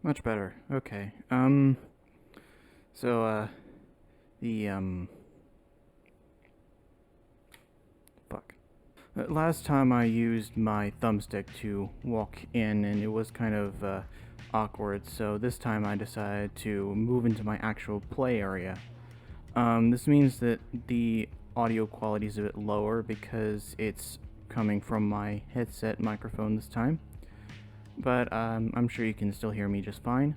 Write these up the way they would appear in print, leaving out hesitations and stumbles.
Much better. Okay. So, the, fuck. Last time I used my thumbstick to walk in, and it was kind of, awkward, so this time I decided to move into my actual play area. This means that the audio quality is a bit lower because it's coming from my headset microphone this time, but, I'm sure you can still hear me just fine.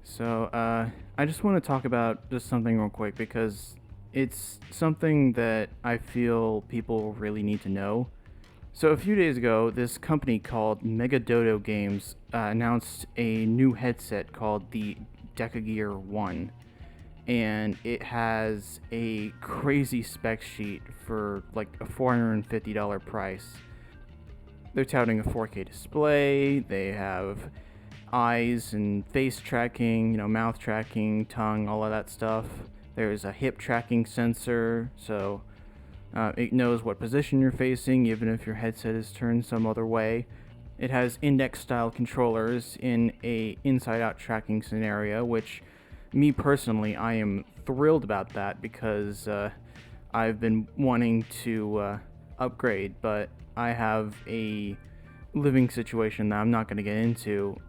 So, I just want to talk about just something real quick because it's something that I feel people really need to know. So, a few days ago, this company called Megadodo Games announced a new headset called the Deca Gear 1. And it has a crazy spec sheet for like a $450 price. They're touting a 4K display, they have eyes and face tracking, mouth tracking, tongue, all of that stuff. There's a hip tracking sensor, so it knows what position you're facing, even if your headset is turned some other way. It has index-style controllers in a inside-out tracking scenario, which, me personally, I am thrilled about that because I've been wanting to upgrade, but I have a living situation that I'm not going to get into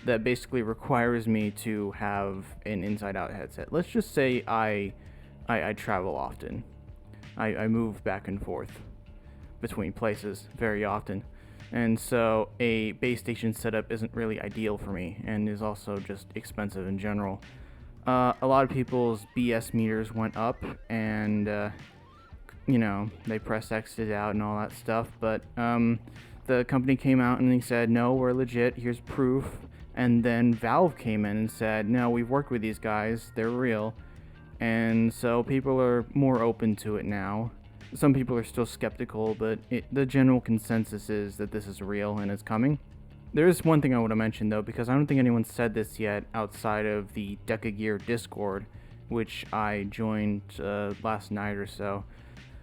that basically requires me to have an inside-out headset. Let's just say I travel often. I move back and forth between places very often. And so a base station setup isn't really ideal for me and is also just expensive in general. A lot of people's BS meters went up and, they press X'd out and all that stuff, but the company came out and they said, no, we're legit, here's proof. And then Valve came in and said, no, we've worked with these guys, they're real. And so people are more open to it now. Some people are still skeptical, but the general consensus is that this is real and it's coming. There is one thing I want to mention though, because I don't think anyone said this yet outside of the Deca Gear Discord, which I joined last night or so.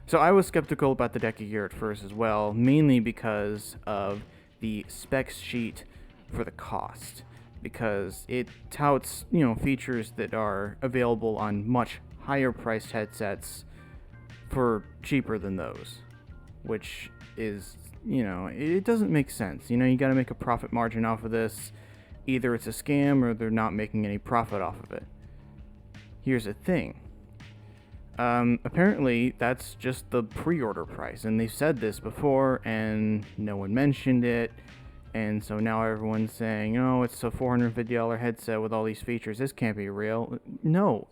So I was skeptical about the Deca Gear at first as well, mainly because of the specs sheet for the cost, because it touts, features that are available on much higher priced headsets for cheaper than those, which is, it doesn't make sense. You gotta make a profit margin off of this. Either it's a scam or they're not making any profit off of it. Here's the thing. Apparently that's just the pre-order price, and they've said this before and no one mentioned it. And so now everyone's saying, oh, it's a $450 headset with all these features. This can't be real. No,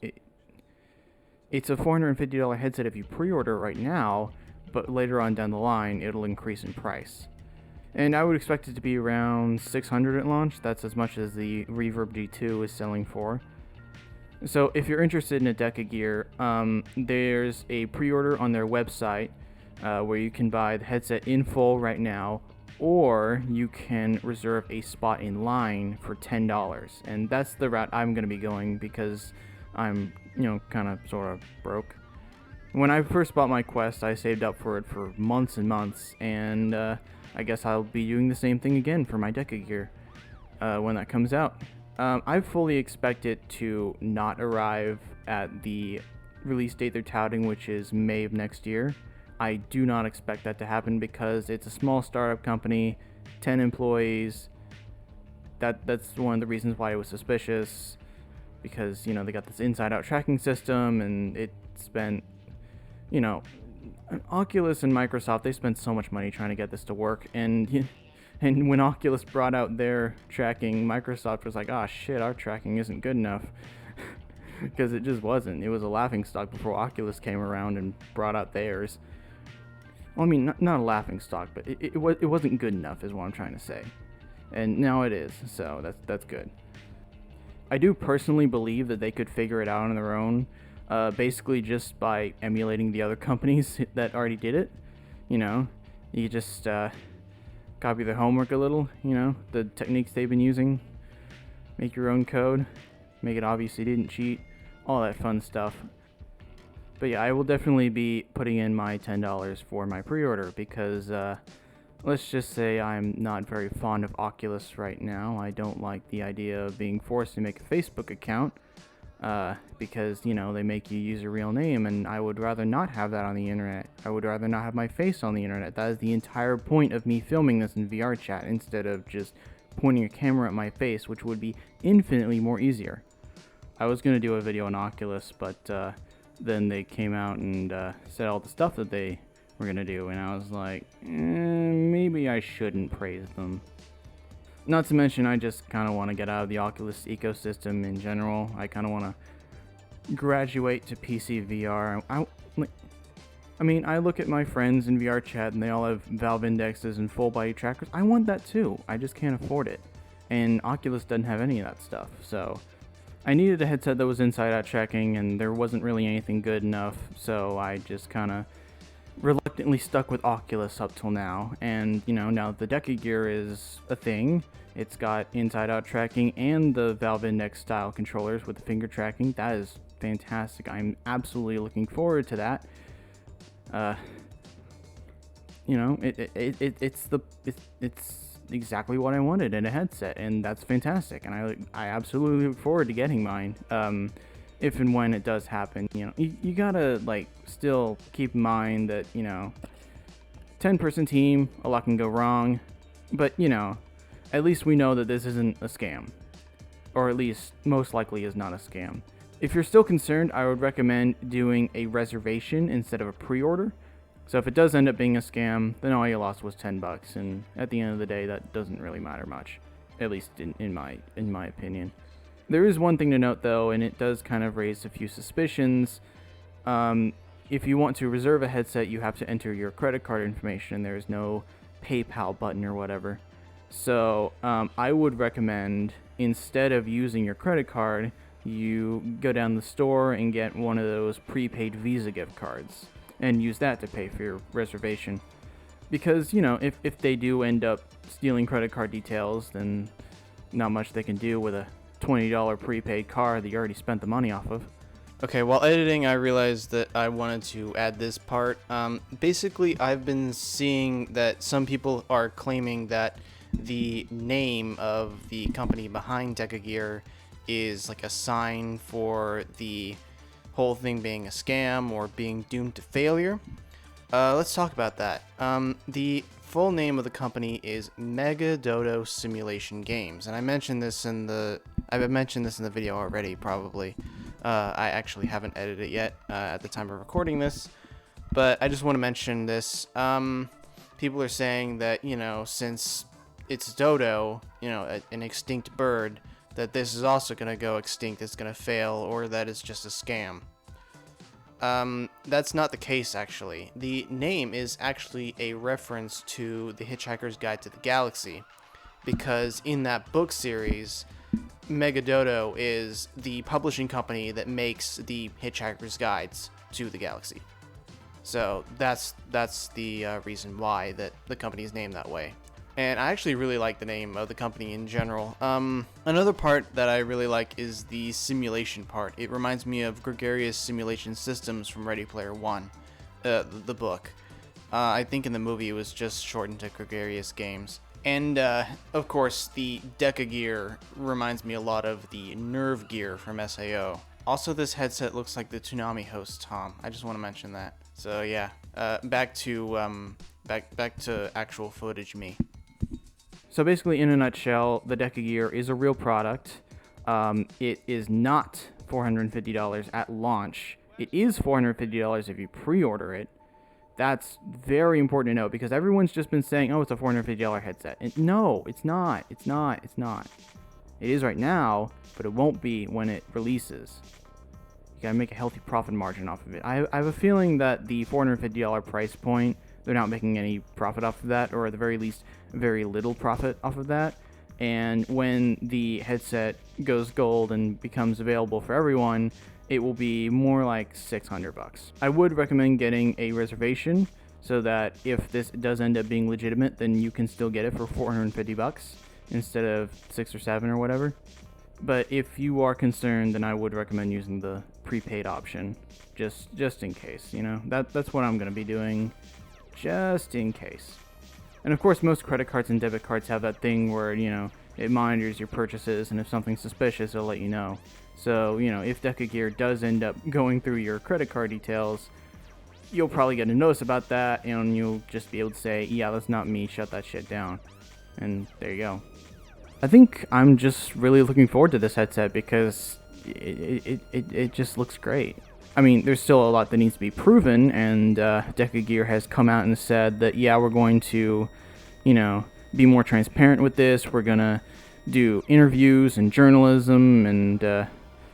it's a $450 headset if you pre-order right now, but later on down the line, it'll increase in price. And I would expect it to be around $600 at launch. That's as much as the Reverb G2 is selling for. So if you're interested in a Deca Gear, there's a pre-order on their website where you can buy the headset in full right now, or you can reserve a spot in line for $10. And that's the route I'm going to be going because I'm, kind of sort of broke. When I first bought my Quest, I saved up for it for months and months, and I guess I'll be doing the same thing again for my Deca Gear when that comes out. I fully expect it to not arrive at the release date they're touting, which is May of next year. I do not expect that to happen because it's a small startup company, 10 employees. That's one of the reasons why it was suspicious, because, they got this inside-out tracking system, and it spent, Oculus and Microsoft, they spent so much money trying to get this to work, and when Oculus brought out their tracking, Microsoft was like, shit, our tracking isn't good enough. Because it just wasn't. It was a laughingstock before Oculus came around and brought out theirs. Well, I mean, not a laughingstock, but it wasn't good enough is what I'm trying to say. And now it is, so that's good. I do personally believe that they could figure it out on their own, basically just by emulating the other companies that already did it. You just copy their homework a little, the techniques they've been using. Make your own code, make it obvious you didn't cheat, all that fun stuff. But yeah, I will definitely be putting in my $10 for my pre-order because let's just say I'm not very fond of Oculus right now. I don't like the idea of being forced to make a Facebook account, because, you know, they make you use a real name, and I would rather not have that on the internet. I would rather not have my face on the internet. That is the entire point of me filming this in VR chat, instead of just pointing a camera at my face, which would be infinitely more easier. I was going to do a video on Oculus, but then they came out and said all the stuff that they were going to do, and I was like, maybe I shouldn't praise them. Not to mention, I just kind of want to get out of the Oculus ecosystem in general. I kind of want to graduate to PC VR. I mean, I look at my friends in VR chat and they all have Valve indexes and full body trackers. I want that too. I just can't afford it. And Oculus doesn't have any of that stuff, so I needed a headset that was inside out tracking, and there wasn't really anything good enough, so I just kind of reluctantly stuck with Oculus up till now. And, you know, now the Deca Gear is a thing. It's got inside out tracking and the Valve Index style controllers with the finger tracking. That is fantastic. I'm absolutely looking forward to that. You know, it's exactly what I wanted in a headset, and that's fantastic, and I absolutely look forward to getting mine, if and when it does happen. You know, you gotta, like, still keep in mind that, you know, 10-person team, a lot can go wrong, but, you know, at least we know that this isn't a scam, or at least most likely is not a scam. If you're still concerned, I would recommend doing a reservation instead of a pre-order. So if it does end up being a scam, then all you lost was $10, and at the end of the day, that doesn't really matter much, at least in my opinion. There is one thing to note though, and it does kind of raise a few suspicions. If you want to reserve a headset, you have to enter your credit card information. There is no PayPal button or whatever. So I would recommend, instead of using your credit card, you go down the store and get one of those prepaid Visa gift cards and use that to pay for your reservation. Because, you know, if they do end up stealing credit card details, then not much they can do with a $20 prepaid card that you already spent the money off of. Okay, while editing, I realized that I wanted to add this part. Basically, I've been seeing that some people are claiming that the name of the company behind Deca Gear is like a sign for the whole thing being a scam or being doomed to failure. Let's talk about that. The full name of the company is Megadodo Simulation Games, and I've mentioned this in the video already, probably. I actually haven't edited it yet at the time of recording this, but I just want to mention this. People are saying that, you know, since it's dodo, you know, an extinct bird, that this is also going to go extinct, it's going to fail, or that it's just a scam. That's not the case, actually. The name is actually a reference to The Hitchhiker's Guide to the Galaxy, because in that book series, Megadodo is the publishing company that makes the Hitchhiker's Guides to the Galaxy. So that's the reason why that the company is named that way. And I actually really like the name of the company in general. Another part that I really like is the simulation part. It reminds me of Gregarious Simulation Systems from Ready Player One, the book. I think in the movie it was just shortened to Gregarious Games. And, of course, the Deca Gear reminds me a lot of the Nerve Gear from SAO. Also, this headset looks like the Toonami host, Tom. I just want to mention that. So, yeah, back to actual footage me. So basically, in a nutshell, the Deca Gear is a real product. It is not $450 at launch. It is $450 if you pre-order it. That's very important to know, because everyone's just been saying, oh, it's a $450 headset. And no, it's not. It's not. It is right now, but it won't be when it releases. You gotta make a healthy profit margin off of it. I have a feeling that the $450 price point, they're not making any profit off of that, or at the very least, very little profit off of that. And when the headset goes gold and becomes available for everyone, it will be more like $600. I would recommend getting a reservation so that if this does end up being legitimate, then you can still get it for $450 instead of $6 or $7 or whatever. But if you are concerned, then I would recommend using the prepaid option, just in case. You know, that's what I'm gonna be doing, just in case. And of course, most credit cards and debit cards have that thing where, it monitors your purchases, and if something's suspicious, it'll let you know. So, if Deca Gear does end up going through your credit card details, you'll probably get a notice about that, and you'll just be able to say, yeah, that's not me, shut that shit down. And there you go. I think I'm just really looking forward to this headset because it just looks great. I mean, there's still a lot that needs to be proven, and Deca Gear has come out and said that, yeah, we're going to, be more transparent with this. We're going to do interviews and journalism and,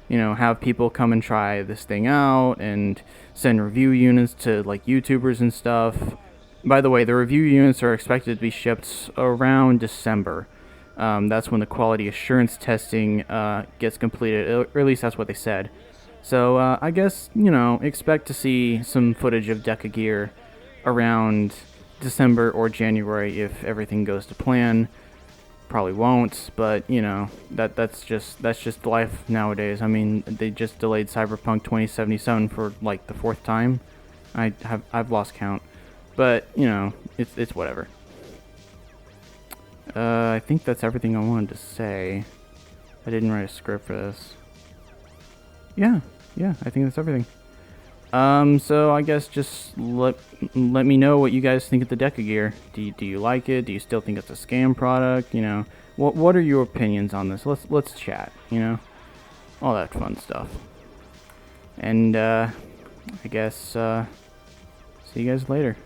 have people come and try this thing out and send review units to, like, YouTubers and stuff. By the way, the review units are expected to be shipped around December. That's when the quality assurance testing gets completed, or at least that's what they said. So I guess, expect to see some footage of Deca Gear around December or January if everything goes to plan. Probably won't, but that's just life nowadays. I mean, they just delayed Cyberpunk 2077 for like the 4th time. I've lost count, but it's whatever. I think that's everything I wanted to say. I didn't write a script for this. Yeah, I think that's everything. So I guess just let me know what you guys think of the Deca Gear. Do you like it? Do you still think it's a scam product? What are your opinions on this? Let's chat. All that fun stuff. And I guess see you guys later.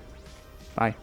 Bye.